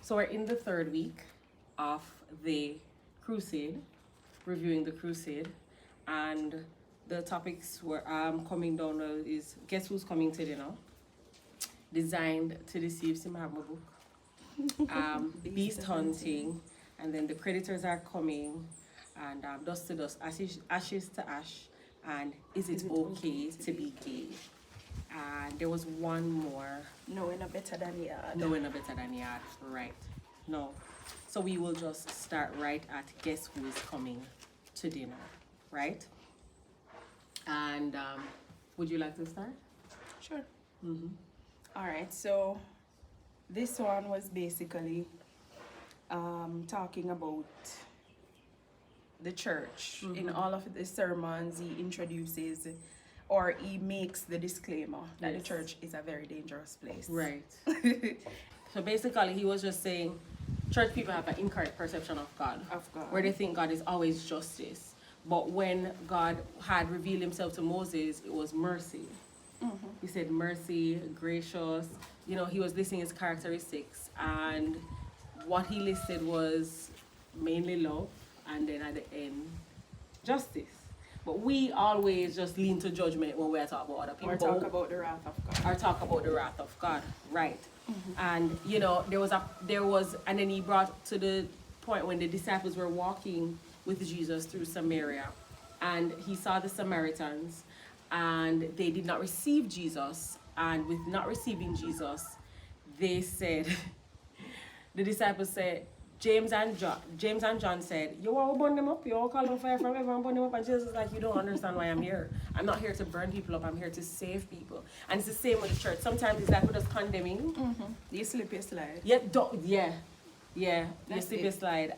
So we're in the third week of the crusade, reviewing the crusade, and the topics we're coming down is guess who's coming to dinner, designed to deceive Simahama book, beast hunting, and then the predators are coming, and dust to dust, ashes to ash, and is it okay to be gay? And there was one more. Knowing a better than yard. Knowing a better than yard, right. No. So we will just start right at guess who is coming to dinner, right? And would you like to start? Sure. All right, so this one was basically talking about the church. In all of the sermons, he introduces or he makes the disclaimer that the church is a very dangerous place. Right. So basically, he was just saying church people have an incorrect perception of God. Where they think God is always justice. But when God had revealed himself to Moses, it was mercy. He said mercy, gracious. You know, he was listing his characteristics. And what he listed was mainly love. And then at the end, justice. But we always just lean to judgment when we're talking about other people. Or talk about the wrath of God. Or talk about the wrath of God, right. And, you know, there was, and then he brought to the point when the disciples were walking with Jesus through Samaria. And he saw the Samaritans, and they did not receive Jesus. And with not receiving Jesus, they said, the disciples said, James and John said, you all burn them up, you all call them fire from heaven and burn them up. And Jesus is like, you don't understand why I'm here. I'm not here to burn people up, I'm here to save people. And it's the same with the church. Sometimes it's like we're just condemning. You slip, you slide. Yeah, you slip, you slide.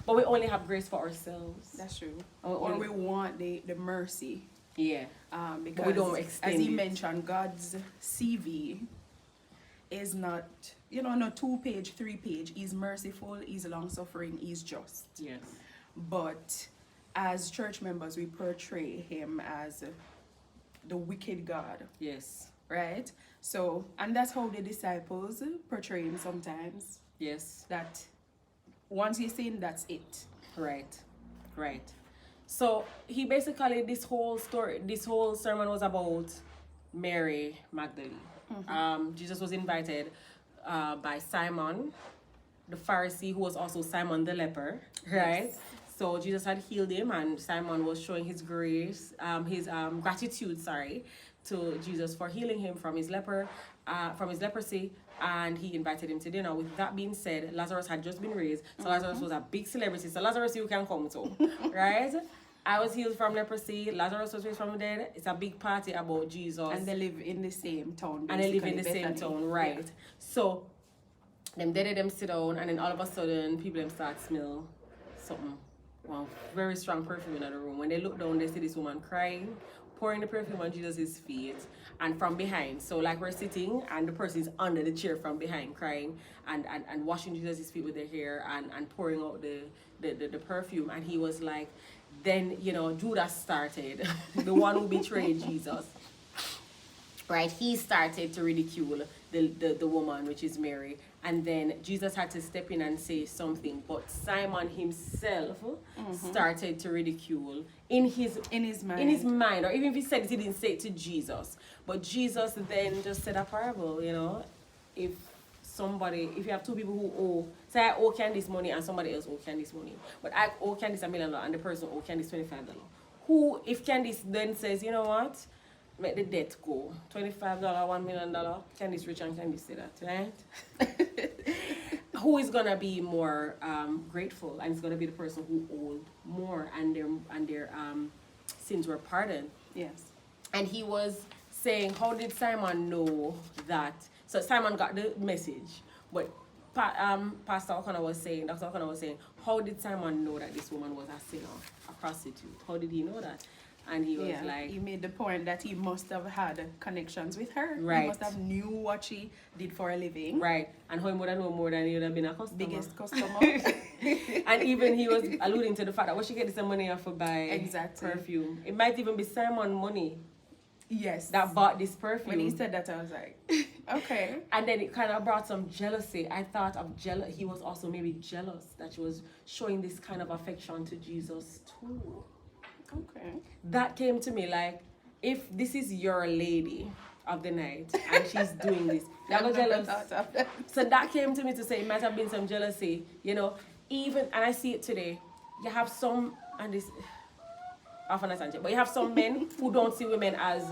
But we only have grace for ourselves. That's true. Or we want the mercy. Yeah. Because but we don't extend as he it. mentioned, God's CV is not, you know, no 2-page, 3-page. He's merciful, he's long-suffering, he's just. Yes. But as church members, we portray him as the wicked God. Yes. Right? So, and that's how the disciples portray him sometimes. Yes. That once you sin, that's it. Right. So he basically, this whole sermon was about Mary Magdalene. Jesus was invited by Simon, the Pharisee, who was also Simon the leper, right? Yes. So Jesus had healed him, and Simon was showing his grace, his gratitude, to Jesus for healing him from his leprosy, and he invited him to dinner. With that being said, Lazarus had just been raised, so Lazarus was a big celebrity. So Lazarus, you can come to, right? I was healed from leprosy. Lazarus was raised from the dead. It's a big party about Jesus. And they live in the same town. And they live in the same town, right. Yeah. So, them sit down, and then all of a sudden, people start smell something. Well, very strong perfume in the room. When they look down, they see this woman crying, pouring the perfume on Jesus' feet, and from behind. So like we're sitting, and the person is under the chair from behind, crying, and washing Jesus' feet with their hair, and pouring out the perfume. And he was like, then, you know, Judas started, the one who betrayed Jesus, right? He started to ridicule the woman, which is Mary. And then Jesus had to step in and say something. But Simon himself started to ridicule in his mind. Or even if he said it, he didn't say it to Jesus. But Jesus then just said a parable, you know. If you have two people who owe, say I owe Candice money and somebody else owe Candice money, but I owe Candice $1 million and the person owe Candice $25. If Candice then says, you know what, make the debt go, $25, $1 million, Candice rich and Candice say that, right? Who is gonna be more grateful? And it's gonna be the person who owed more and their sins were pardoned. Yes. And he was saying, how did Simon know that? So Simon got the message, but Pastor O'Connor was saying, Dr. O'Connor was saying, how did Simon know that this woman was a sinner, a prostitute? How did he know that? And he was like... He made the point that he must have had connections with her. Right. He must have knew what she did for a living. Right. And how he would have known more than he would have been a customer. Biggest customer. And even he was alluding to the fact that what she get this money off for buy exactly. perfume. It might even be Simon money. Yes. that bought this perfume. When he said that, I was like, okay. And then it kind of brought some jealousy. I thought of he was also maybe jealous that she was showing this kind of affection to Jesus too. Okay. That came to me like, if this is your lady of the night and she's doing this, you're not jealous. So that came to me to say it might have been some jealousy, you know. Even, and I see it today, you have some, and this, often but you have some men who don't see women as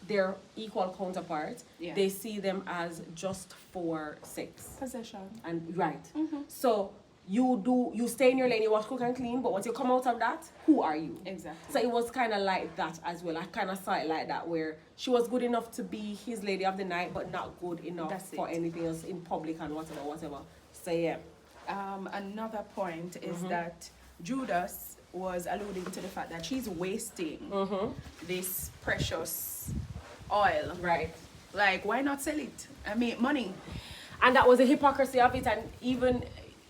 their equal counterpart. Yeah. They see them as just for sex. Possession. And right. So you stay in your lane, you wash, cook and clean, but once you come out of that, who are you? Exactly. So it was kind of like that as well. I kind of saw it like that, where she was good enough to be his lady of the night, but not good enough for anything else in public and whatever. So yeah. Another point is that Judas was alluding to the fact that she's wasting this precious oil. Right. Like, why not sell it? I mean, money. And that was a hypocrisy of it. And even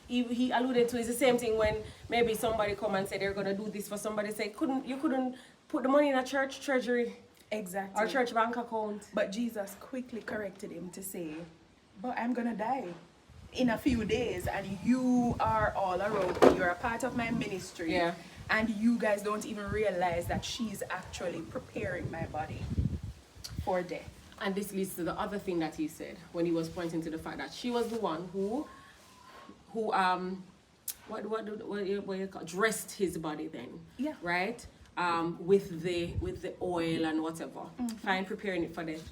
he alluded to, it's the same thing when maybe somebody come and say they're going to do this for somebody, say, you couldn't put the money in a church treasury. Exactly. Or church bank account. But Jesus quickly corrected him to say, but I'm going to die in a few days, and you are all around me. You're a part of my ministry. Yeah. And you guys don't even realize that she's actually preparing my body for death. And this leads to the other thing that he said when he was pointing to the fact that she was the one who what you call, dressed his body then. Yeah. Right? With the oil and whatever. Fine, preparing it for death.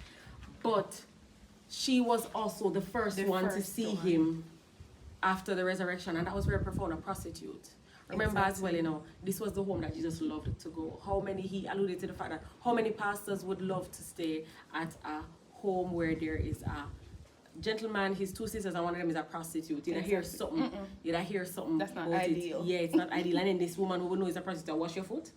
But she was also the first one to see him after the resurrection, and that was very profound, a prostitute. Remember as well, you know, this was the home that Jesus loved to go. He alluded to the fact that how many pastors would love to stay at a home where there is a gentleman, his two sisters, and one of them is a prostitute. You'd hear something. You'd hear something. That's not about ideal. It. Yeah, it's not ideal. And then this woman who would know is a prostitute, wash your foot.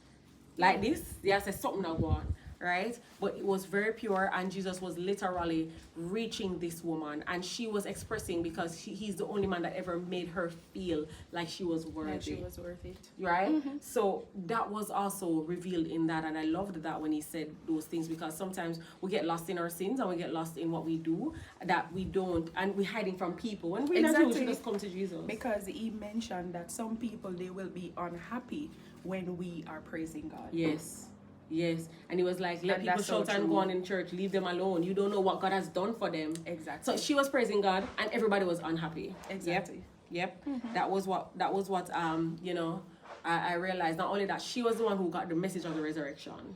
Like this, yeah, says something that go on. Right? But it was very pure, and Jesus was literally reaching this woman, and she was expressing because he's the only man that ever made her feel like she was worthy. Like she was worth it. Right? So that was also revealed in that, and I loved that when he said those things, because sometimes we get lost in our sins and we get lost in what we do, that we don't, and we're hiding from people. When we should just come to Jesus. Because he mentioned that some people, they will be unhappy when we are praising God. Yes. Yes, and he was like, let people shout and go on in church, leave them alone. You don't know what God has done for them. Exactly. So she was praising God, and everybody was unhappy. Exactly. Yep. That was what you know, I realized. Not only that, she was the one who got the message of the resurrection.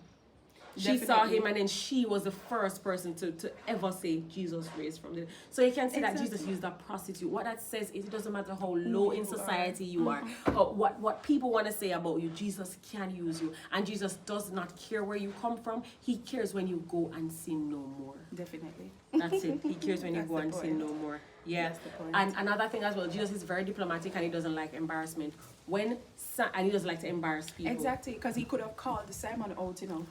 She saw him, and then she was the first person to ever say Jesus raised from the dead. So you can see that Jesus used a prostitute. What that says is it doesn't matter how low in society you are, or what people want to say about you, Jesus can use you. And Jesus does not care where you come from. He cares when you go and sin no more. Definitely. That's it. He cares when you go and sin no more. Yeah. That's the point. And another thing as well, Jesus is very diplomatic, and he doesn't like embarrassment. And he doesn't like to embarrass people. Exactly, because he could have called Simon out, you know.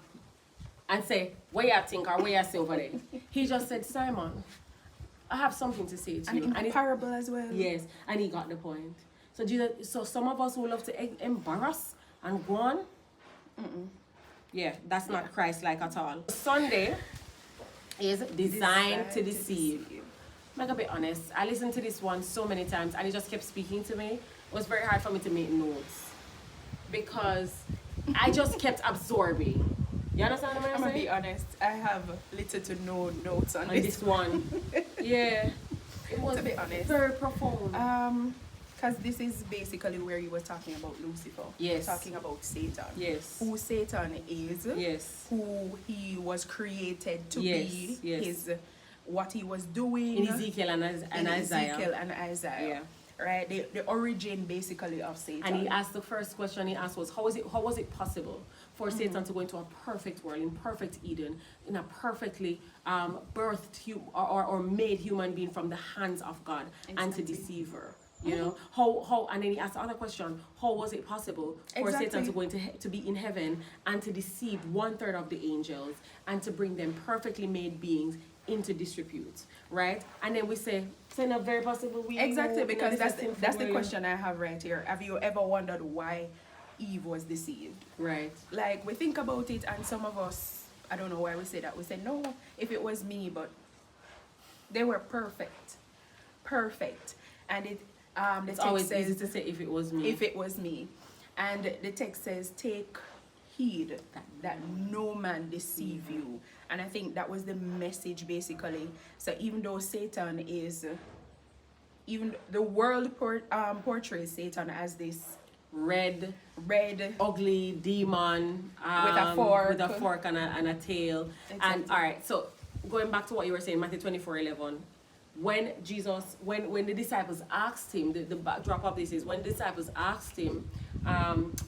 And say, what you think or what you say over there? He just said, Simon, I have something to say to you. And in parable as well. Yes, and he got the point. So some of us who love to embarrass and go on, yeah, that's not Christ-like at all. Sunday is designed to deceive. I'm gonna be honest, I listened to this one so many times, and it just kept speaking to me. It was very hard for me to make notes, because I just kept absorbing. You understand what I'm saying? I'm gonna be honest, I have little to no notes on this one. Yeah. It was, to be honest, very profound. Because this is basically where you were talking about Lucifer. Yes. Talking about Satan. Yes. Who Satan is. Yes. Who he was created to be. Yes. His, what he was doing. In Ezekiel and Isaiah. Ezekiel and Isaiah. Yeah. Right, the origin basically of Satan. And he asked, the first question he asked was, how was it possible for Satan to go into a perfect world, in perfect Eden, in a perfectly birthed or made human being from the hands of God, and to deceive her? You know, how and then he asked the other question, how was it possible for Satan to go to be in heaven and to deceive 1/3 of the angels and to bring them perfectly made beings into disrepute, right? And then we say, it's not very possible. Exactly, because that's the question I have right here. Have you ever wondered why Eve was deceived? Right. Like, we think about it, and some of us I don't know why we say that. We say, no, if it was me, but they were perfect. Perfect. And it the It's text always says, easy to say if it was me. if it was me. And the text says, take heed that no man deceive you. And I think that was the message basically. So even though Satan is, even the world portrays Satan as this red, ugly demon with a fork and a tail. Exactly. And all right, so going back to what you were saying, Matthew 24:11. When Jesus, when the disciples asked him, the backdrop of this is when the disciples asked him,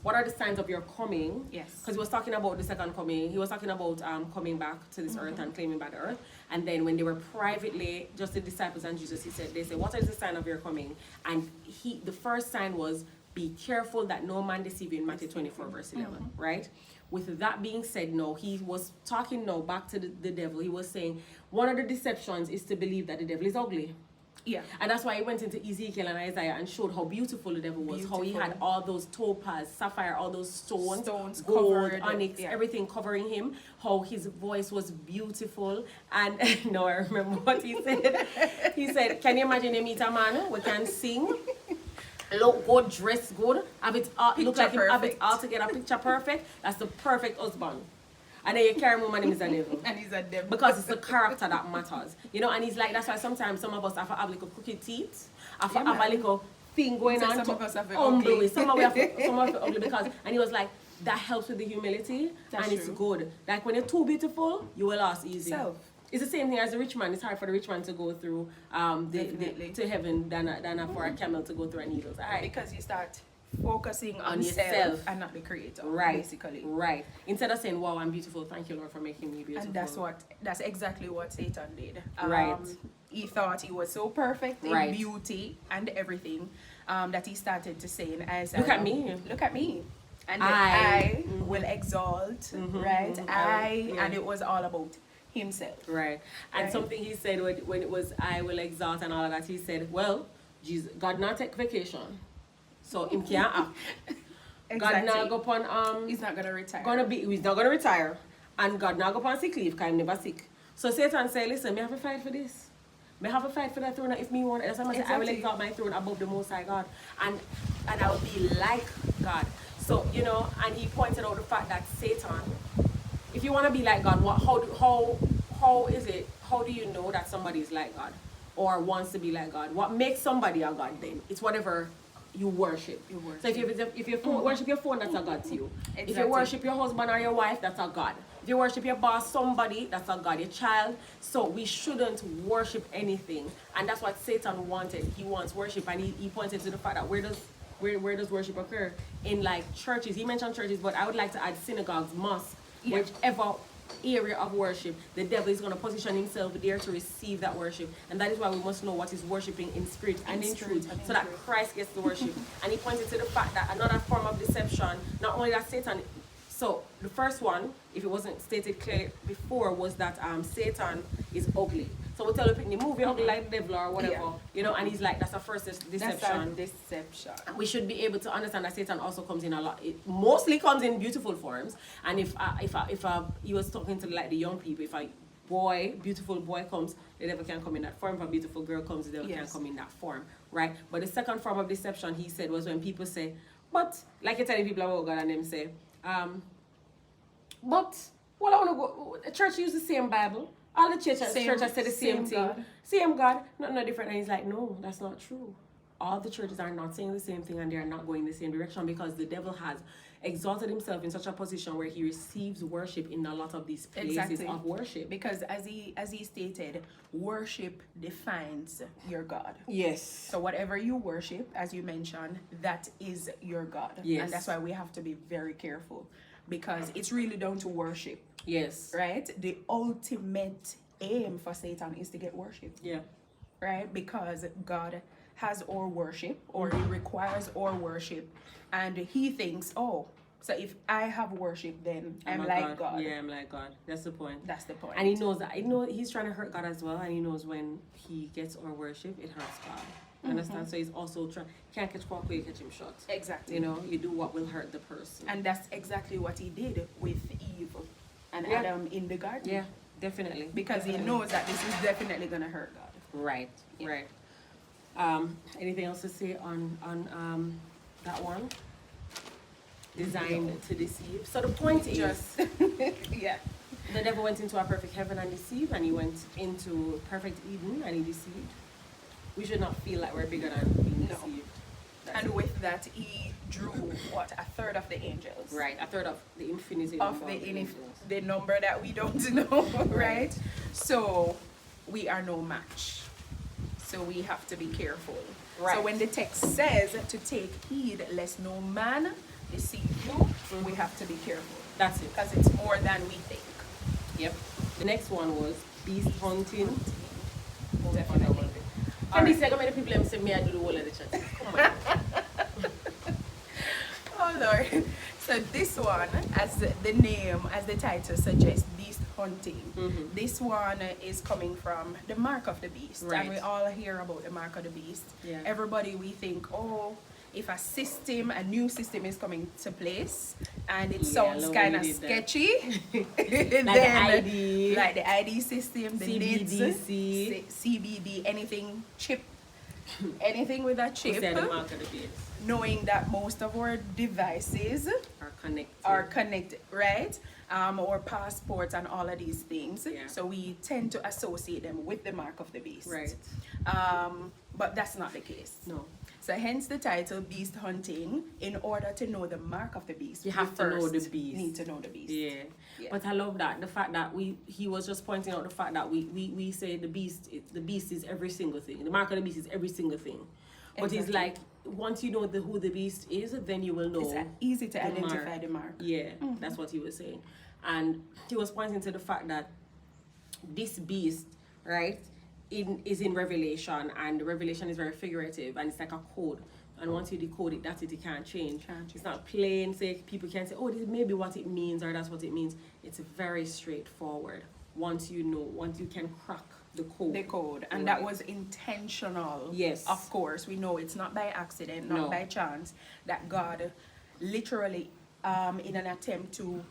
what are the signs of your coming? Yes. Because he was talking about the second coming. He was talking about coming back to this earth and claiming back the earth. And then when they were privately, just the disciples and Jesus, they said, what is the sign of your coming? And the first sign was, be careful that no man deceive you in Matthew 24:11, right? With that being said, no, he was talking now back to the devil. He was saying one of the deceptions is to believe that the devil is ugly. Yeah. And that's why he went into Ezekiel and Isaiah and showed how beautiful the devil was. How he had all those topaz, sapphire, all those stones gold, covered, onyx, everything covering him. How his voice was beautiful. And no, I remember what he said. He said, can you imagine him meet a man who can sing, look good, dress good, have it look like him, have it all together, picture perfect? That's the perfect husband. And then you carry him and him is a devil. And he's a devil. Because it's the character that matters. You know, and he's like, that's why sometimes some of us have to have little crooked teeth, have to have a little thing going on. Some of us have it ugly. ugly. Some of us have it ugly because, and he was like, that helps with the humility. That's and it's true. good. Like when you're too beautiful, you will last easy. Self. It's the same thing as the rich man. It's hard for the rich man to go through to heaven than for a camel to go through a needle. All right. Because you start focusing on yourself self and not the creator. Right. Basically. Right. Instead of saying, wow, I'm beautiful, thank you, Lord, for making me beautiful. And that's exactly what Satan did. Right. He thought he was so perfect in beauty and everything that he started to say in Isaiah. Look at me. Look at me. And I will exalt, right? And it was all about himself. Right. And Right. something he said when it was I will exalt and all of that, he said, well, Jesus, God not take vacation. So him can't act. Exactly. God not go upon He's not gonna retire. he's not gonna retire. And God not go upon sick leave because I'm never sick. So Satan say, listen, me have to fight for this. Me have to fight for that throne if me want. That's why I say I will exalt my throne above the Most High God. And I will be like God. So, you know, and he pointed out the fact that Satan, if you want to be like God, how do you know that somebody is like God or wants to be like God? What makes somebody a God then? It's whatever you worship. So if you worship your phone, that's a God to you. Exactly. If you worship your husband or your wife, that's a God. If you worship your boss, somebody, that's a God, your child. So we shouldn't worship anything. And that's what Satan wanted. He wants worship. And he pointed to the fact that where does worship occur? In like churches. He mentioned churches, but I would like to add synagogues, mosques, whichever area of worship, the devil is going to position himself there to receive that worship. And that is why we must know what is worshiping in spirit and in truth, so that Christ gets the worship. And he pointed to the fact that another form of deception, not only that Satan, so the first one, if it wasn't stated clearly before, was that Satan is ugly. So we tell the movie ugly like the devil or whatever, you know, and he's like, that's the first deception. That's a deception. We should be able to understand that Satan also comes in a lot. It mostly comes in beautiful forms. And if he was talking to like the young people, if a beautiful boy comes, the devil can come in that form. If a beautiful girl comes, the devil can come in that form, right? But the second form of deception, he said, was when people say, but like you're telling people about God and them say, but well, I want to go. The church use the same Bible. All the churches say the same thing. God. Same God, no different. And he's like, no, that's not true. All the churches are not saying the same thing and they are not going the same direction because the devil has exalted himself in such a position where he receives worship in a lot of these places of worship. Because as he stated, worship defines your God. Yes. So whatever you worship, as you mentioned, that is your God. Yes. And that's why we have to be very careful because it's really down to worship. Yes. Right? The ultimate aim for Satan is to get worship. Yeah. Right? Because God has our worship, or he requires our worship, and he thinks, oh, so if I have worship, then I'm like God. Yeah, I'm like God. That's the point. That's the point. And he knows that. He's trying to hurt God as well, and he knows when he gets our worship, it hurts God. Understand? So he's also can't catch Quack, you catch him short. Exactly. You know, you do what will hurt the person. And that's exactly what he did with Eve and Yeah. Adam in the garden. Yeah, definitely. Because he knows that this is definitely going to hurt God. Right, Yeah. right. Anything else to say on that one? Designed to deceive. So the point is, Just, yeah. the devil went into a perfect heaven and deceived, and he went into perfect Eden and he deceived. We should not feel like we're bigger than being No. deceived. And with that, he drew what, a third of the angels. Right, a third of the infinity Of number the number that we don't know, right? So we are no match. So we have to be careful. Right. So when the text says to take heed lest no man deceive you, we have to be careful. That's it. Because it's more than we think. Yep. The next one was beast hunting. Definitely. Can you say how many people say me I do the whole of the chat? Come on. Oh Lord. So this one, as the name, as the title suggests, beast hunting. Mhm. This one is coming from the mark of the beast. Right. And we all hear about the mark of the beast. Yeah. Everybody, we think, oh, if a new system is coming to place and it Yeah, sounds love kind when of you did that. sketchy, ID. like the ID system, the CBDC. NIDS, CBD, anything chip, anything with a chip, Say the mark of the beast knowing that most of our devices are connected. are connected, right? Or passports and all of these things. Yeah. So we tend to associate them with the mark of the beast. Right. But that's not the case. No. So hence the title Beast Hunting. In order to know the mark of the beast, You we have to know first the beast. need to know the beast. Yeah. Yeah. But I love that. The fact that he was just pointing out the fact that we say the beast is every single thing. The mark of the beast is every single thing. But it's Exactly. like once you know who the beast is, then you will know. It's easy to the identify mark. the mark. Yeah, that's what he was saying. And he was pointing to the fact that this beast, right, is in Revelation, and Revelation is very figurative, and it's like a code. And once you decode it, that's it, it can't change. It's not plain, say people can't say, oh, this may be what it means, or that's what it means. It's very straightforward. Once you know, once you can crack the code. The code, and Right. that was intentional. Yes. Of course, we know it's not by accident, not No. by chance, that God literally, in an attempt to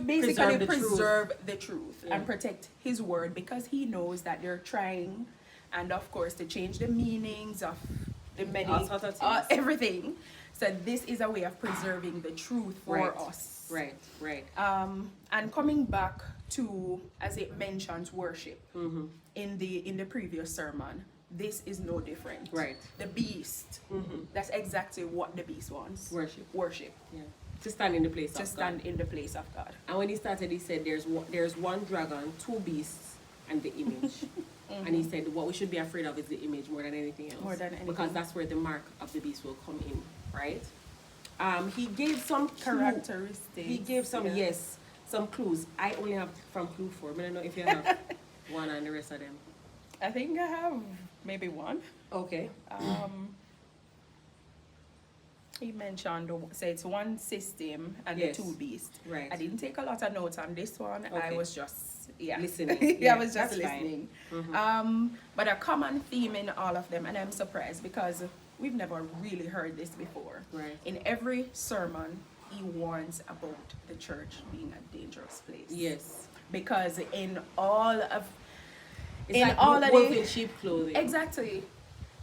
basically preserve the truth Yeah. and protect His word, because He knows that they're trying, and of course, to change the meanings of the many, All sorts of things. everything. So this is a way of preserving the truth for Right. us. Right, right. And coming back to, as it mentions, worship Mm-hmm. in the previous sermon, this is no different. Right. The beast, Mm-hmm. that's exactly what the beast wants. Worship. Worship. Yeah. To stand in the place To of stand God. in the place of God. And when he started, he said there's one dragon, two beasts, and the image. And he said what we should be afraid of is the image more than anything else. More than anything. Because that's where the mark of the beast will come in, right? He gave some Characteristics. He gave some yeah. some clues. I only have from clue 4. I don't know if you have one and the rest of them. I think I have maybe one. Okay. He mentioned, so it's one system and Yes. the two beasts. Right. I didn't take a lot of notes on this one. I Okay. was just, Listening. yeah, Yeah, I was just that's fine. listening. But a common theme in all of them, and I'm surprised because we've never really heard this before. Right. In every sermon, he warns about the church being a dangerous place. Yes. Because in all of It's in like all of wolf the in sheep clothing. exactly,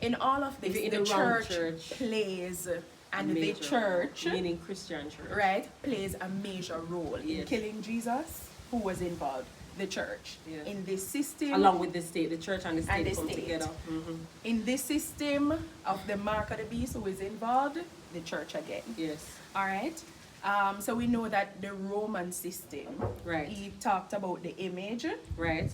in all of this, If you're in the the wrong church, church, plays and Major, the church, meaning Christian church. right, plays a major role in Yes. killing Jesus. Who was involved? The church. Yes. In this system, Along with the state, the church and the state And the come state. together. Mm-hmm. in this system of the mark of the beast, who is involved? The church again. Yes. All right. So we know that the Roman system. Right. He talked about the image. Right.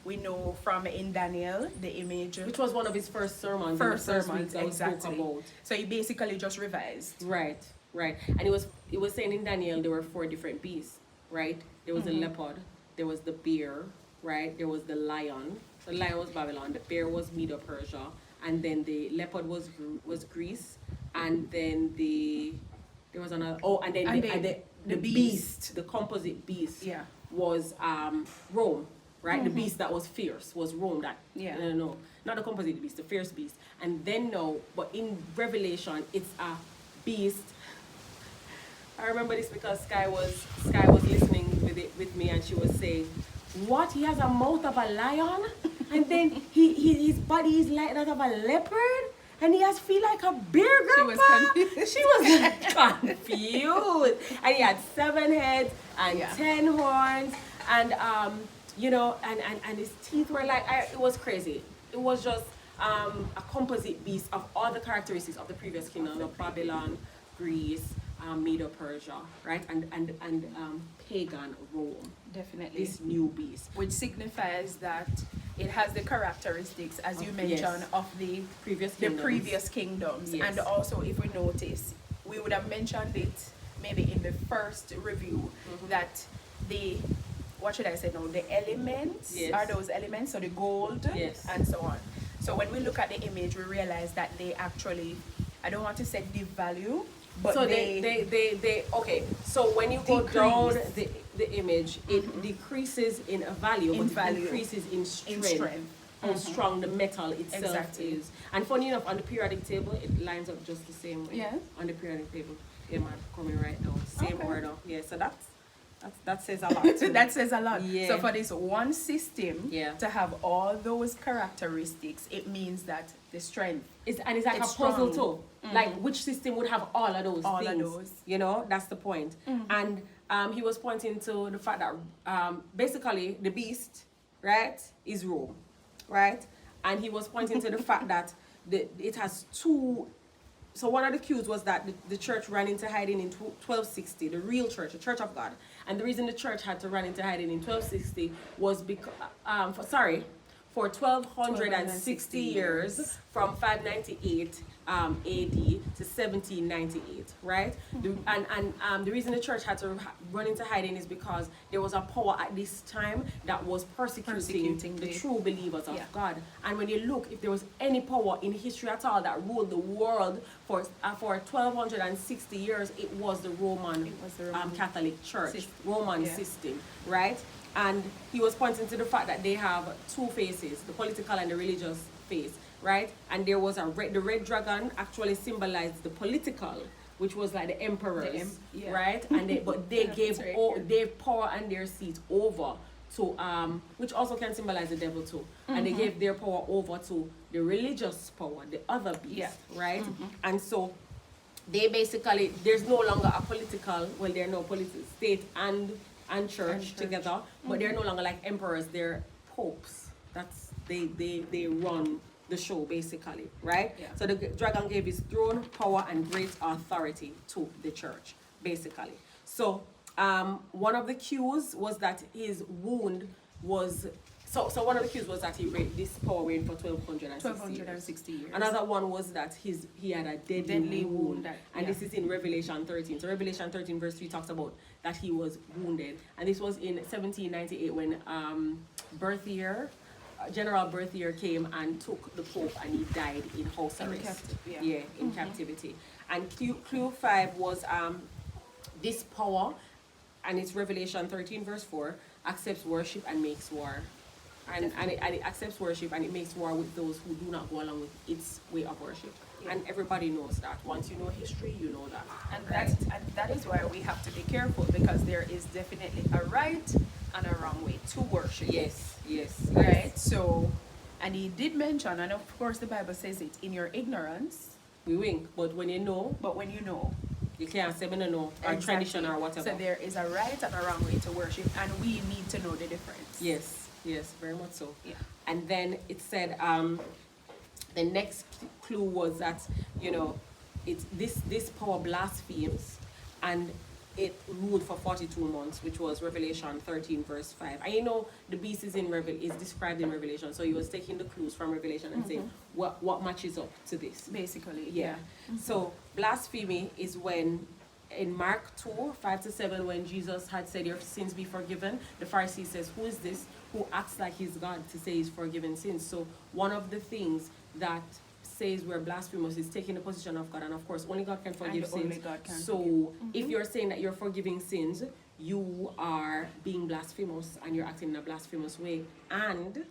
We know from in Daniel the image. Which was one of his first sermons. First in the sermons, week that we spoke exactly. about. So he basically just revised. Right, right. And it was saying in Daniel there were 4 different beasts, right? There was the leopard, there was the bear, right? There was the lion. The lion was Babylon, the bear was Medo Persia, and then the leopard was Greece, and then there was another and then the beast, the composite beast Yeah. was Rome. Right, the beast that was fierce was Rome. That Yeah. no, not the composite beast, the fierce beast. And then but in Revelation, it's a beast. I remember this because Sky was listening with with me, and she was saying, "What? He has a mouth of a lion, and then his body is like that of a leopard, and he has feet like a bear." Grandpa. She was confused, and he had 7 heads and 10 horns, and and his teeth were like, it was crazy. It was just a composite beast of all the characteristics of the previous kingdom of Babylon, Greece, Medo-Persia, right, and pagan Rome. Definitely. This new beast, which signifies that it has the characteristics, as you mentioned, of the previous kingdoms. Yes. And also, if we notice, we would have mentioned it maybe in the first review, that the, what should I say now, the elements are those elements, so the gold and so on. So when we look at the image, we realize that they actually, I don't want to say devalue, but so they okay. So when you go down the image, it decreases in value, but it increases in strength. How strong the metal itself is. And funny enough, on the periodic table, it lines up just the same way. Yeah. On the periodic table, coming right now, same order. Yeah. So that says a lot. That says a lot. Yeah. So for this one system to have all those characteristics, it means that the strength it's like a puzzle too. Like, which system would have all of those things? You know, that's the point. And he was pointing to the fact that basically the beast, right, is Rome, right? And he was pointing to the fact that it has two. So one of the cues was that the church ran into hiding in 1260, the real church, the Church of God. And the reason the church had to run into hiding in 1260 was because, for 1260 years, from 598 AD to 1798, right? And the reason the church had to run into hiding is because there was a power at this time that was persecuting the true believers of God. And when you look, if there was any power in history at all that ruled the world for 1260 years, it was the Roman Catholic Church, Roman system, right? And he was pointing to the fact that they have two faces, the political and the religious face, right? And there was the red dragon actually symbolized the political, which was like the emperors, right? And they gave power and their seat over to which also can symbolize the devil too. And they gave their power over to the religious power, the other beast, right? And so they basically, there's no longer a political, well, there are no political state and church together, but they're no longer like emperors, they're popes. That's they run the show basically, right? So the dragon gave his throne, power, and great authority to the church, basically. So one of the cues was that his wound was so one of the cues was that this power reigned for 1260 years. Another one was that he had a deadly wound. And this is in Revelation 13. So Revelation 13 verse 3 talks about that he was wounded. And this was in 1798 when General Berthier came and took the Pope, and he died in house arrest. In captivity. And clue 5 was this power, and it's Revelation 13 verse 4, accepts worship and makes war. And it accepts worship and it makes war with those who do not go along with its way of worship. And everybody knows that. Once you know history, you know that. And that is why we have to be careful, because there is definitely a right and a wrong way to worship. Yes. Right? So, and he did mention, and of course the Bible says it, in your ignorance. We wink, but when you know. You can't say, no, or tradition or whatever. So there is a right and a wrong way to worship, and we need to know the difference. Yes, very much so. And then it said, the next clue was that, it's this power blasphemes, and it ruled for 42 months, which was Revelation 13 verse 5. And the beast is described in Revelation, so he was taking the clues from Revelation and saying what matches up to this. Basically, So blasphemy is when, in Mark 2, 5-7, when Jesus had said, your sins be forgiven, the Pharisee says, who is this who acts like he's God to say he's forgiven sins? So one of the things that says we're blasphemous is taking the position of God, and of course only God can forgive sins. If you're saying that you're forgiving sins, you are being blasphemous and you're acting in a blasphemous way. And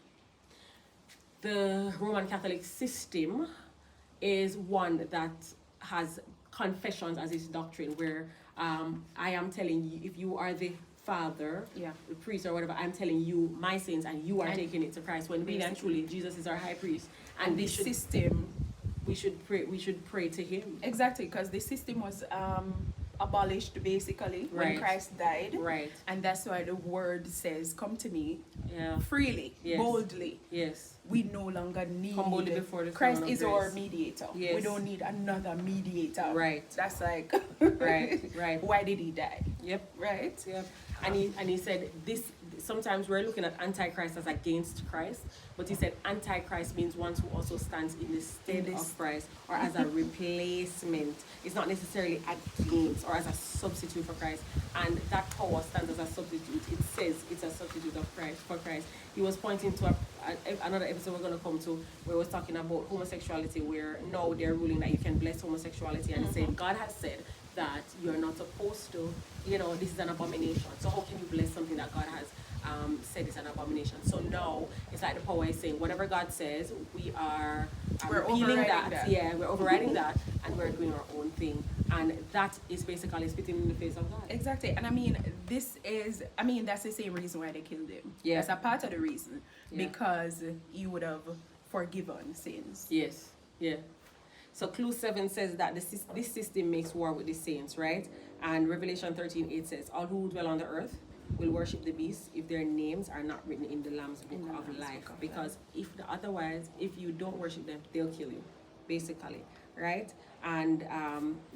the Roman Catholic system is one that has confessions as its doctrine, where I am telling you, if you are the Father, Yeah. the priest or whatever, I'm telling you my sins and you are And taking it to Christ. When really and truly Jesus is our high priest, and the system, we should pray to him. exactly, because the system was abolished basically when Right. Christ died. Right. And that's why the word says, come to me Yeah. freely, Yes. boldly. Yes. We no longer need Come boldly before the Christ throne of is grace. our mediator. Yes. We don't need another mediator. Right. That's like Right. Right. why did he die? Yep. Right? Yep. And he said this. Sometimes we're looking at Antichrist as against Christ, but he said Antichrist means one who also stands in the stead of Christ or as a replacement. It's not necessarily against or as a substitute for Christ. And that power stands as a substitute. It says it's a substitute of Christ for Christ. He was pointing to another episode we're going to come to where he was talking about homosexuality, where now they're ruling that you can bless homosexuality, and saying God has said that you're not supposed to, this is an abomination. So how can you bless something that God has said is an abomination? So now it's like the power is saying whatever God says, we're repealing that. Yeah, we're overriding that, and we're doing our own thing. And that is basically spitting in the face of God. Exactly. And that's the same reason why they killed him. Yeah. That's a part of the reason. Yeah. Because he would have forgiven sins. Yes. Yeah. So Clue 7 says that this system makes war with the saints, right? And Revelation 13:8 says, all who dwell on the earth will worship the beast if their names are not written in the Lamb's book of life. Because otherwise, if you don't worship them, they'll kill you, basically, right? And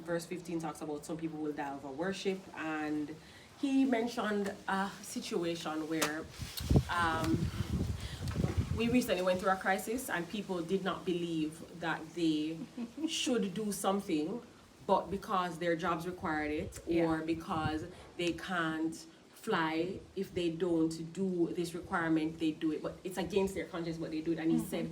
verse 15 talks about some people will die over worship. And he mentioned a situation where we recently went through a crisis and people did not believe that they should do something, but because their jobs required it, or because they can't fly, if they don't do this requirement, they do it. But it's against their conscience, but they do it. And he said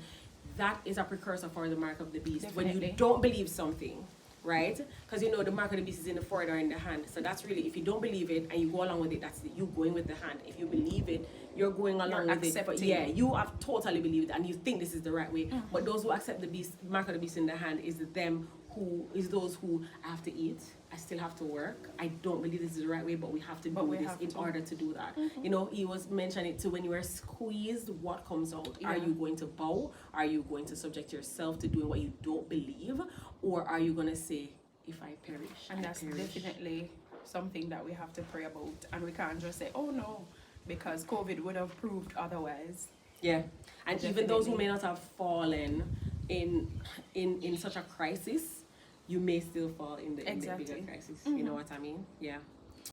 that is a precursor for the mark of the beast. Definitely. When you don't believe something, right? Because the mark of the beast is in the forehead or in the hand. So that's really, if you don't believe it and you go along with it, that's you going with the hand. If you believe it, you're going along with it. But yeah, you have totally believed it and you think this is the right way. But those who accept the beast, mark of the beast in the hand, is those who I have to eat, I still have to work, I don't believe this is the right way, but we have to do this in order to do that. He was mentioning it too, when you are squeezed, what comes out? Are you going to bow? Are you going to subject yourself to doing what you don't believe? Or are you going to say, if I perish, And that's definitely something that we have to pray about. And we can't just say, oh no, because COVID would have proved otherwise. Yeah. And even those who may not have fallen in such a crisis, you may still fall in the bigger crisis. You know what I mean? Yeah.